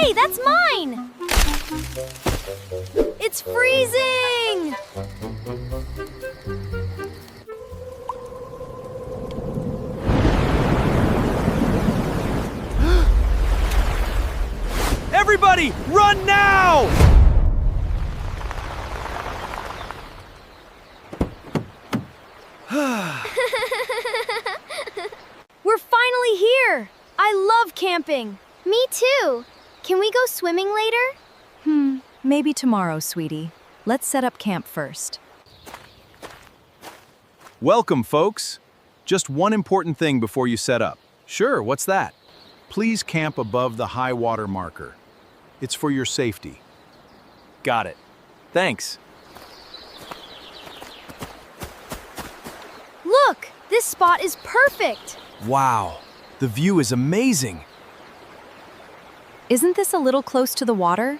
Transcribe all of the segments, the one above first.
Hey, that's mine! It's freezing! Everybody, run now! We're finally here! I love camping! Me too! Can we go swimming later? Maybe tomorrow, sweetie. Let's set up camp first. Welcome, folks. Just one important thing before you set up. Sure, what's that? Please camp above the high water marker. It's for your safety. Got it. Thanks. Look! This spot is perfect! Wow, the view is amazing. Isn't this a little close to the water?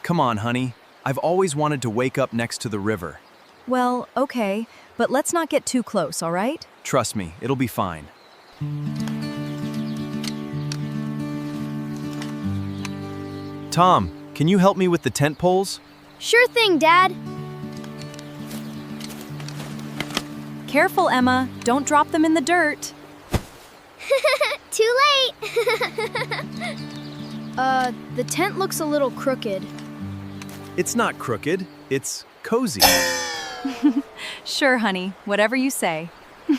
Come on, honey. I've always wanted to wake up next to the river. Well, okay, but let's not get too close, all right? Trust me, it'll be fine. Tom, can you help me with the tent poles? Sure thing, Dad! Careful, Emma. Don't drop them in the dirt. Too late! The tent looks a little crooked. It's not crooked, it's cozy. Sure, honey. Whatever you say. My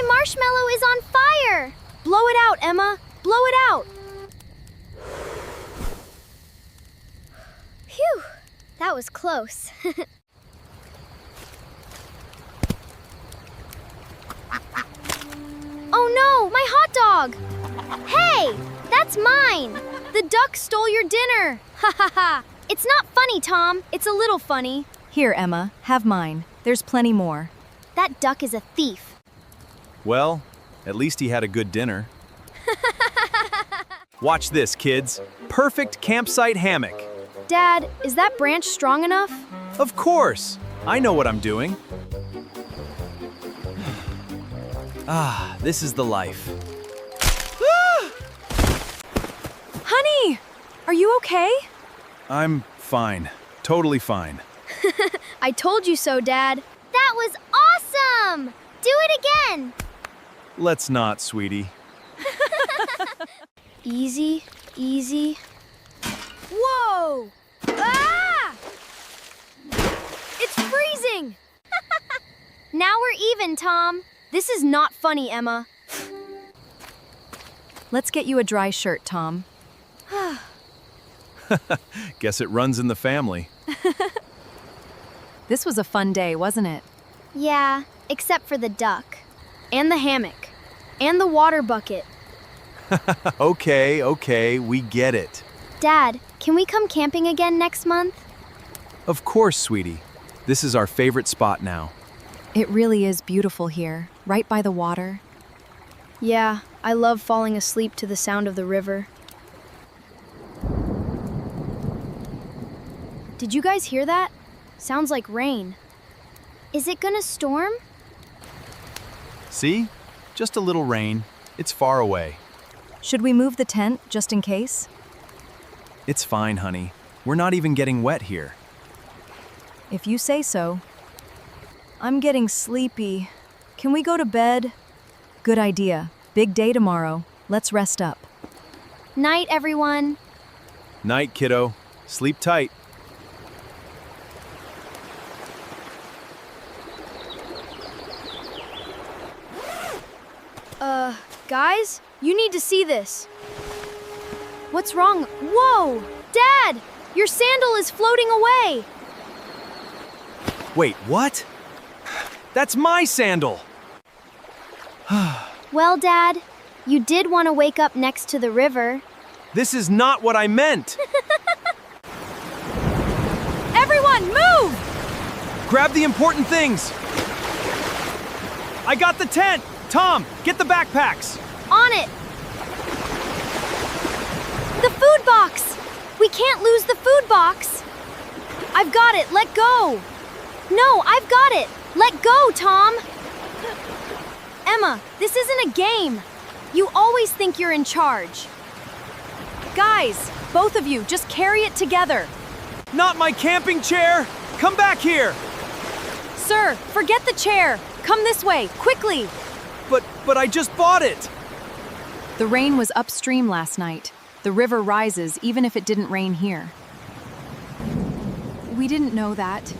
marshmallow is on fire! Blow it out, Emma! Blow it out! Phew! That was close. Oh no, my hot dog! Hey, that's mine! The duck stole your dinner! Ha ha ha! It's not funny, Tom. It's a little funny. Here, Emma. Have mine. There's plenty more. That duck is a thief. Well, at least he had a good dinner. Watch this, kids. Perfect campsite hammock. Dad, is that branch strong enough? Of course. I know what I'm doing. Ah, this is the life. Honey! Are you okay? I'm fine. Totally fine. I told you so, Dad. That was awesome! Do it again! Let's not, sweetie. Easy, easy. Whoa! Ah! It's freezing! Now we're even, Tom. This is not funny, Emma. Let's get you a dry shirt, Tom. Guess it runs in the family. This was a fun day, wasn't it? Yeah, except for the duck. And the hammock. And the water bucket. Okay, we get it. Dad, can we come camping again next month? Of course, sweetie. This is our favorite spot now. It really is beautiful here, right by the water. Yeah, I love falling asleep to the sound of the river. Did you guys hear that? Sounds like rain. Is it gonna storm? See? Just a little rain. It's far away. Should we move the tent, just in case? It's fine, honey. We're not even getting wet here. If you say so. I'm getting sleepy. Can we go to bed? Good idea. Big day tomorrow. Let's rest up. Night, everyone. Night, kiddo. Sleep tight. Guys, you need to see this. What's wrong? Whoa! Dad! Your sandal is floating away! Wait, what? That's my sandal! Well, Dad, you did want to wake up next to the river. This is not what I meant! Everyone, move! Grab the important things! I got the tent! Tom, get the backpacks! On it! The food box! We can't lose the food box! I've got it, let go! No, I've got it! Let go, Tom! Emma, this isn't a game! You always think you're in charge. Guys, both of you, just carry it together. Not my camping chair! Come back here! Sir, forget the chair. Come this way, quickly. But I just bought it! The rain was upstream last night. The river rises even if it didn't rain here. We didn't know that.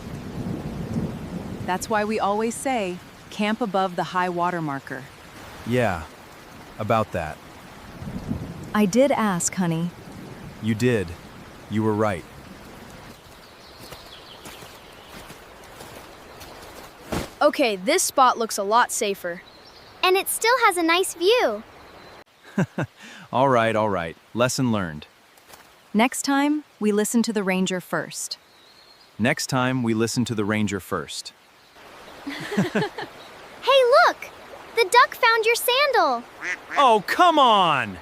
That's why we always say, camp above the high water marker. Yeah, about that. I did ask, honey. You did. You were right. Okay, this spot looks a lot safer. And it still has a nice view. All right. Lesson learned. Next time, we listen to the ranger first. Next time, we listen to the ranger first. Hey, look! The duck found your sandal. Oh, come on!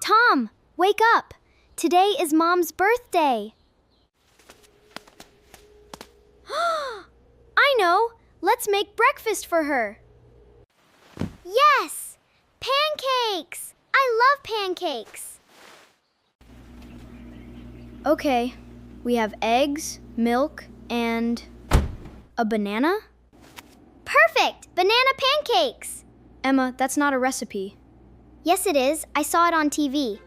Tom, wake up. Today is Mom's birthday. I know. Let's make breakfast for her. Yes! Pancakes! I love pancakes. Okay, we have eggs, milk, and a banana? Perfect! Banana pancakes! Emma, that's not a recipe. Yes, it is. I saw it on TV.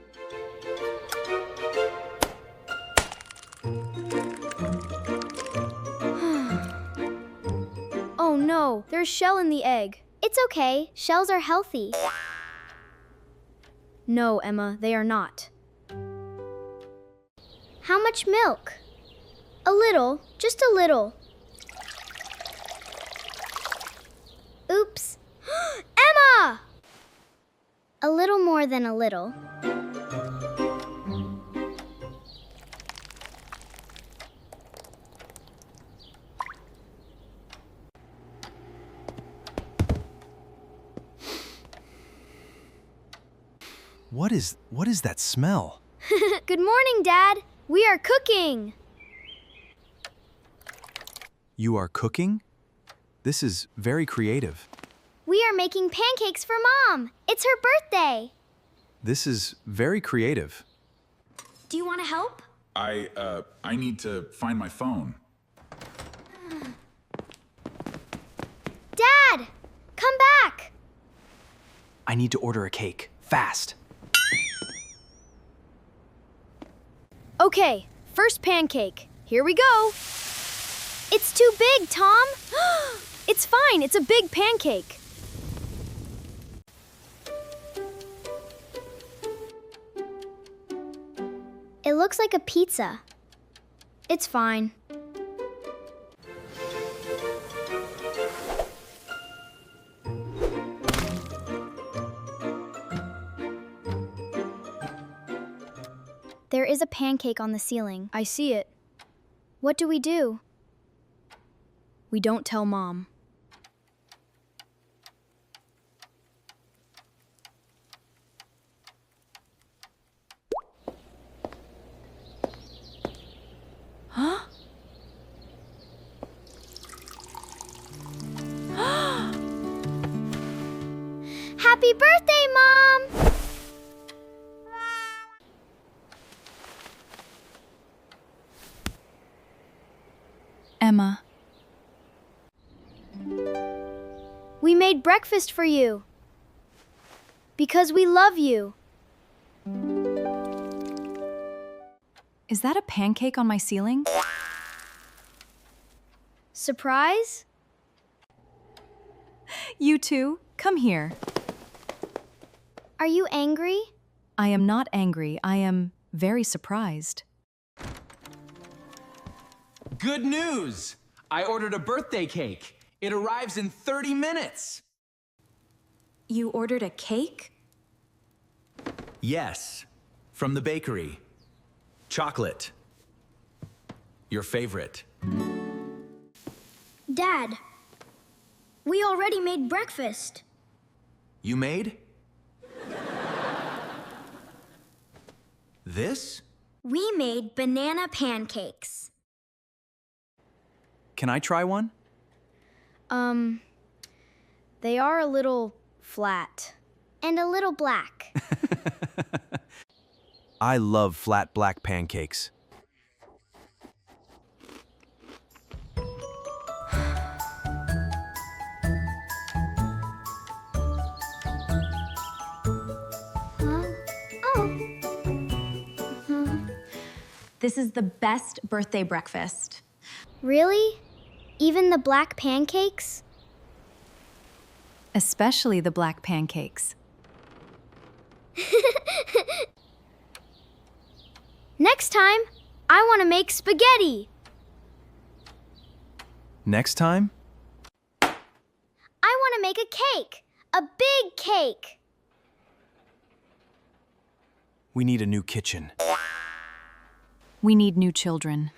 Oh no, there's shell in the egg. It's okay. Shells are healthy. No, Emma, they are not. How much milk? A little, just a little. Oops. Emma! A little more than a little. What is that smell? Good morning, Dad. We are cooking. You are cooking? This is very creative. We are making pancakes for Mom. It's her birthday. This is very creative. Do you want to help? I need to find my phone. Dad, come back. I need to order a cake. Fast. Okay, first pancake. Here we go. It's too big, Tom. It's fine, it's a big pancake. It looks like a pizza. It's fine. There is a pancake on the ceiling. I see it. What do we do? We don't tell Mom. Huh? Happy birthday, Mom! Emma. We made breakfast for you. Because we love you. Is that a pancake on my ceiling? Surprise? You two, come here. Are you angry? I am not angry. I am very surprised. Good news! I ordered a birthday cake. It arrives in 30 minutes. You ordered a cake? Yes, from the bakery. Chocolate. Your favorite. Dad, we already made breakfast. You made? This? We made banana pancakes. Can I try one? They are a little flat. And a little black. I love flat black pancakes. This is the best birthday breakfast. Really? Even the black pancakes? Especially the black pancakes. Next time, I want to make spaghetti. Next time? I want to make a cake. A big cake. We need a new kitchen. We need new children.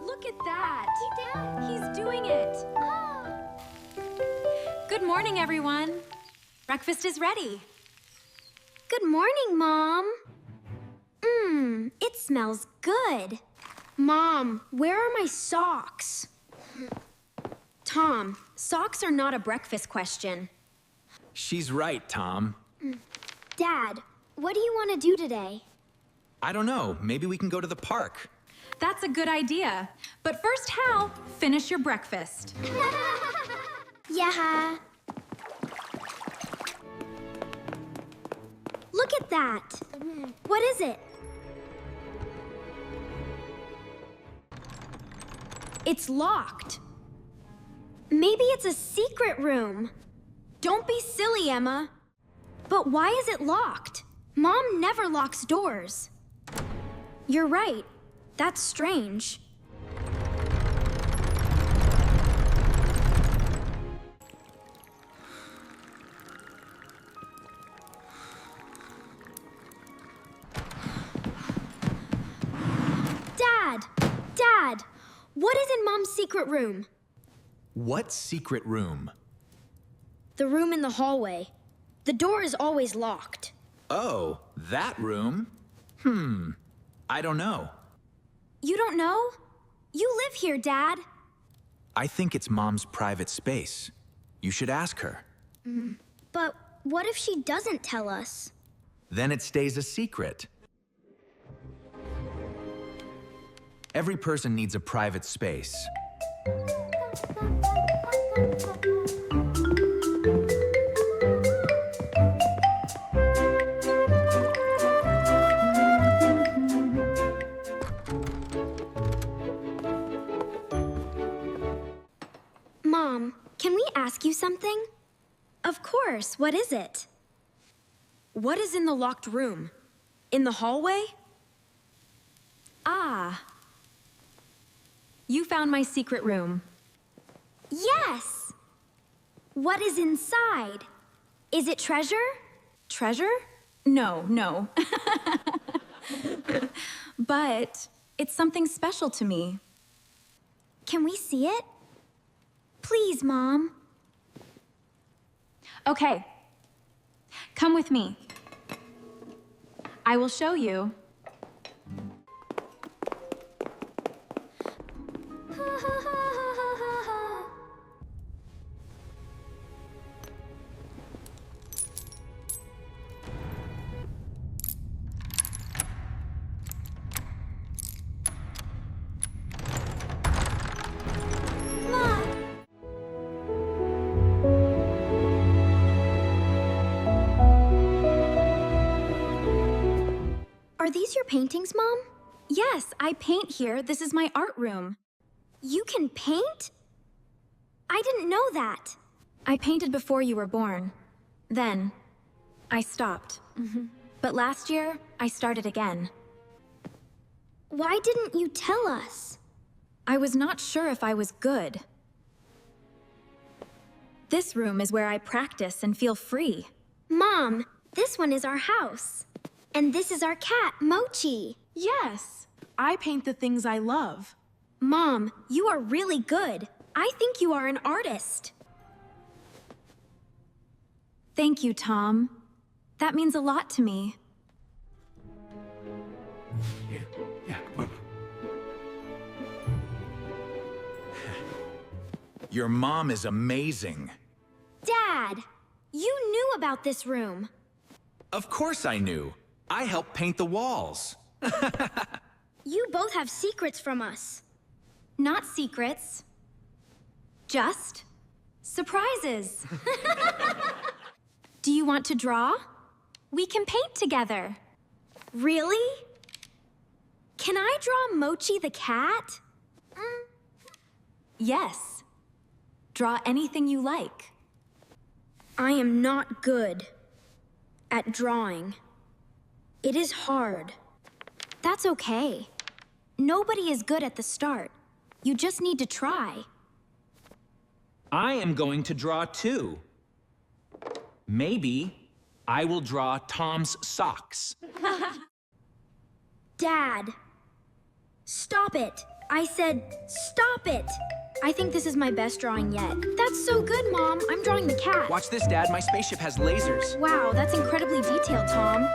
Look at that! He's doing it! Good morning, everyone. Breakfast is ready. Good morning, Mom. It smells good. Mom, where are my socks? Tom, socks are not a breakfast question. She's right, Tom. Dad, what do you want to do today? I don't know. Maybe we can go to the park. That's a good idea. But first, Hal, finish your breakfast. Yeah. Look at that. What is it? It's locked. Maybe it's a secret room. Don't be silly, Emma. But why is it locked? Mom never locks doors. You're right. That's strange. Dad, what is in Mom's secret room? What secret room? The room in the hallway. The door is always locked. Oh, that room? I don't know. You don't know? You live here, Dad. I think it's Mom's private space. You should ask her. But what if she doesn't tell us? Then it stays a secret. Every person needs a private space. Mom, can we ask you something? Of course. What is it? What is in the locked room? In the hallway? Ah. You found my secret room. Yes! What is inside? Is it treasure? Treasure? No. But it's something special to me. Can we see it? Please, Mom. Okay. Come with me. I will show you. Are these your paintings, Mom? Yes, I paint here. This is my art room. You can paint? I didn't know that. I painted before you were born. Then, I stopped. But last year, I started again. Why didn't you tell us? I was not sure if I was good. This room is where I practice and feel free. Mom, this one is our house. And this is our cat, Mochi. Yes, I paint the things I love. Mom, you are really good. I think you are an artist. Thank you, Tom. That means a lot to me. Your mom is amazing. Dad, you knew about this room. Of course I knew. I helped paint the walls. You both have secrets from us. Not secrets. Just surprises. Do you want to draw? We can paint together. Really? Can I draw Mochi the cat? Yes. Draw anything you like. I am not good at drawing. It is hard. That's okay. Nobody is good at the start. You just need to try. I am going to draw too. Maybe I will draw Tom's socks. Dad, stop it. I said, stop it. I think this is my best drawing yet. That's so good, Mom. I'm drawing the cat. Watch this, Dad. My spaceship has lasers. Wow, that's incredibly detailed, Tom.